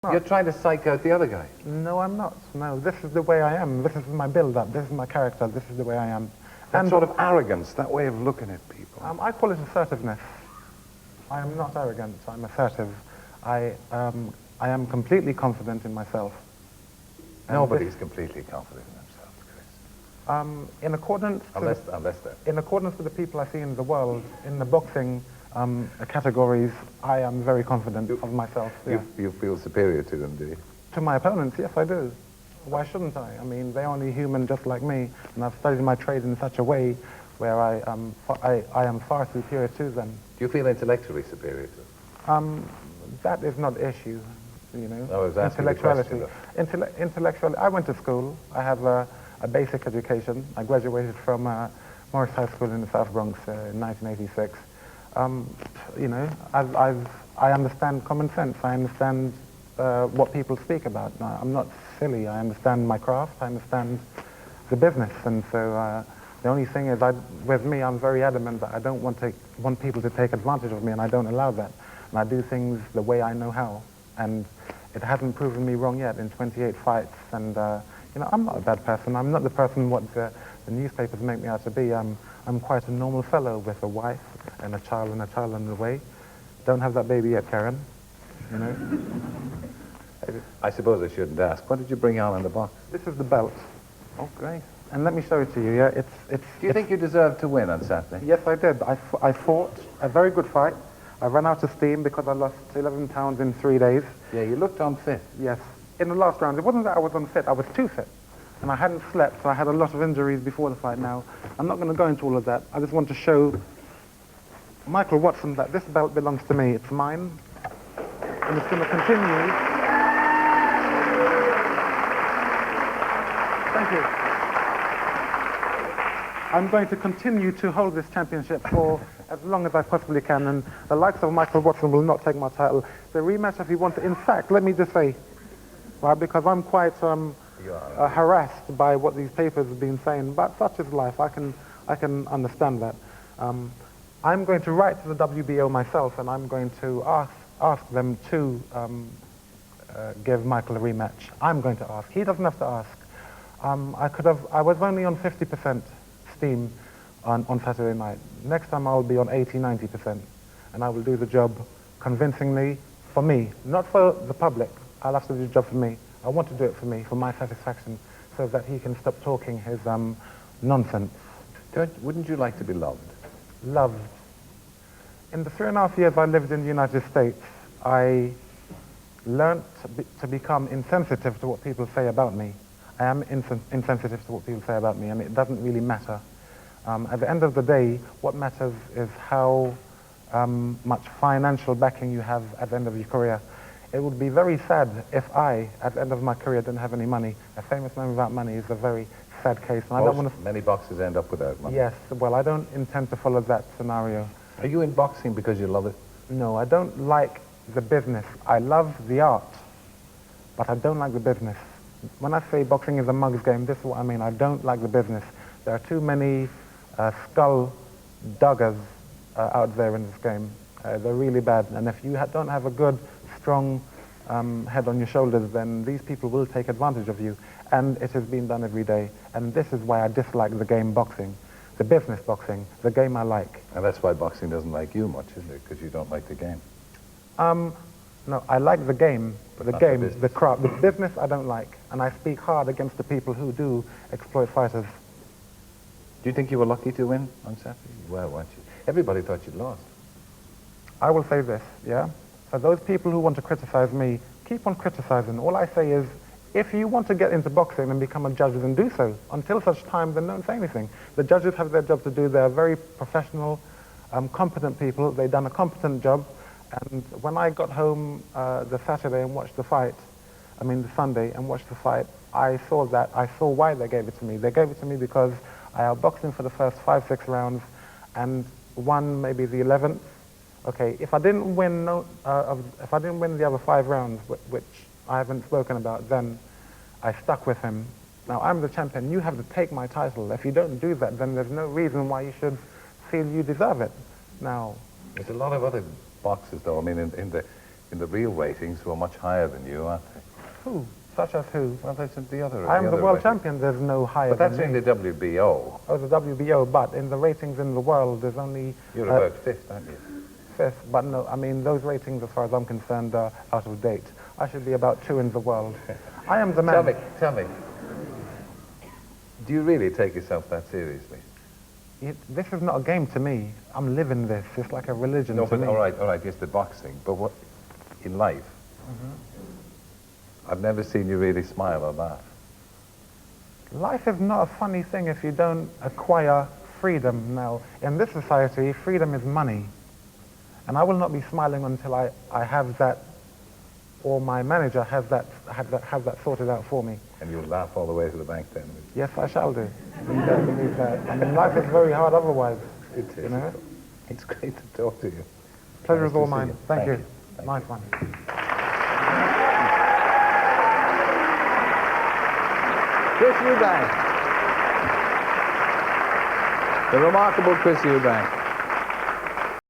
You're trying to psych out the other guy. No, I'm not. No, this is the way I am. This is my build-up. This is my character. This is the way I am. That sort of arrogance, that way of looking at people. I call it assertiveness. I am not arrogant. I'm assertive. I am completely confident in myself. And Nobody's completely confident in themselves, Chris. In accordance in accordance with the people I see in the world, in the boxing categories, I am very confident of myself. Yeah. You feel superior to them, do you? To my opponents, yes, I do. Why shouldn't I? I mean, they're only human just like me, and I've studied my trade in such a way where I am far superior to them. Do you feel intellectually superior to them? That is not the issue, you know. I was asking Intellectuality. the question, Intellectually, I went to school. I have a basic education. I graduated from Morris High School in the South Bronx in 1986. You know, I understand common sense. I understand what people speak about. I'm not silly. I understand my craft. I understand the business. And so the only thing is, with me, I'm very adamant that I don't want people to take advantage of me, and I don't allow that. And I do things the way I know how. And it hasn't proven me wrong yet in 28 fights. And, you know, I'm not a bad person. I'm not the person what the newspapers make me out to be. I'm quite a normal fellow with a wife and a child on the way. Don't have that baby yet, Karen. You know? I suppose I shouldn't ask. What did you bring out in the box? This is the belt. Oh, great. And let me show it to you, yeah? Do you think you deserved to win on Saturday? Yes, I did. I fought a very good fight. I ran out of steam because I lost 11 pounds in 3 days. Yeah, you looked unfit. Yes. In the last round, it wasn't that I was unfit, I was too fit. And I hadn't slept, so I had a lot of injuries before the fight now. I'm not going to go into all of that. I just want to show Michael Watson that this belt belongs to me. It's mine. And it's going to continue. Thank you. I'm going to continue to hold this championship for as long as I possibly can, and the likes of Michael Watson will not take my title. The rematch, if he wants it, in fact, let me just say, right, because I'm quite harassed by what these papers have been saying, but such is life. I can understand that. I'm going to write to the WBO myself, and I'm going to ask them to give Michael a rematch. I'm going to ask. He doesn't have to ask. I was only on 50% steam on Saturday night. Next time I'll be on 80-90%, and I will do the job convincingly for me, not for the public. I'll have to do the job for me. I want to do it for me, for my satisfaction, so that he can stop talking his nonsense. Wouldn't you like to be loved? Loved. In the 3.5 years I lived in the United States, I learned to become insensitive to what people say about me. I am insensitive to what people say about me, and it doesn't really matter. At the end of the day, what matters is how much financial backing you have at the end of your career. It would be very sad if I, at the end of my career, didn't have any money. A famous man without money is a very sad case. And I don't want to... Many boxers end up without money. Yes, well, I don't intend to follow that scenario. Are you in boxing because you love it? No, I don't like the business. I love the art, but I don't like the business. When I say boxing is a mug's game, this is what I mean. I don't like the business. There are too many skull duggers out there in this game. They're really bad, and if you don't have a good, strong head on your shoulders, then these people will take advantage of you, and it has been done every day. And this is why I dislike the game boxing, the business boxing, the game I like. And that's why boxing doesn't like you much, isn't it? Because you don't like the game. No, I like the game, but the craft, the business I don't like, and I speak hard against the people who do exploit fighters. Do you think you were lucky to win on Saturday? Well, weren't you? Everybody thought you'd lost. I will say this, yeah? For those people who want to criticize me, keep on criticizing. All I say is, if you want to get into boxing and become a judge, then do so. Until such time, then don't say anything. The judges have their job to do. They're very professional, competent people. They've done a competent job. And when I got home the Saturday and watched the fight, the Sunday, and watched the fight, I saw why they gave it to me. They gave it to me because I outboxed him for the first 5-6 rounds and won maybe the 11th. Okay, if I didn't win the other 5 rounds, which I haven't spoken about, then I stuck with him. Now I'm the champion. You have to take my title. If you don't do that, then there's no reason why you should feel you deserve it. Now, there's a lot of other boxers, though. I mean, in the in the real ratings who are much higher than you, aren't they? Who? Such as who? Well, that's the other. I'm the world ratings. champion. There's no higher But that's than in me. the WBO. Oh, the WBO, but in the ratings in the world, there's only You're about fifth, aren't you? fifth. But no, I mean, those ratings, as far as I'm concerned, are out of date. I should be about 2 in the world. I am the man. Tell me. Do you really take yourself that seriously? This is not a game to me. I'm living this. It's like a religion No, to but me. all right, yes, the boxing. But what, in life, I've never seen you really smile or laugh. Life is not a funny thing if you don't acquire freedom. Now, in this society, freedom is money. And I will not be smiling until I have that, or my manager has that sorted out for me. And you'll laugh all the way to the bank then. Yes, I shall do. You don't believe that. I mean, life is very hard otherwise. It is. You know? It's great to talk to you. Pleasure Nice is all to see mine. you. Thank you. Thank Nice one. Chris Eubank. The remarkable Chris Eubank.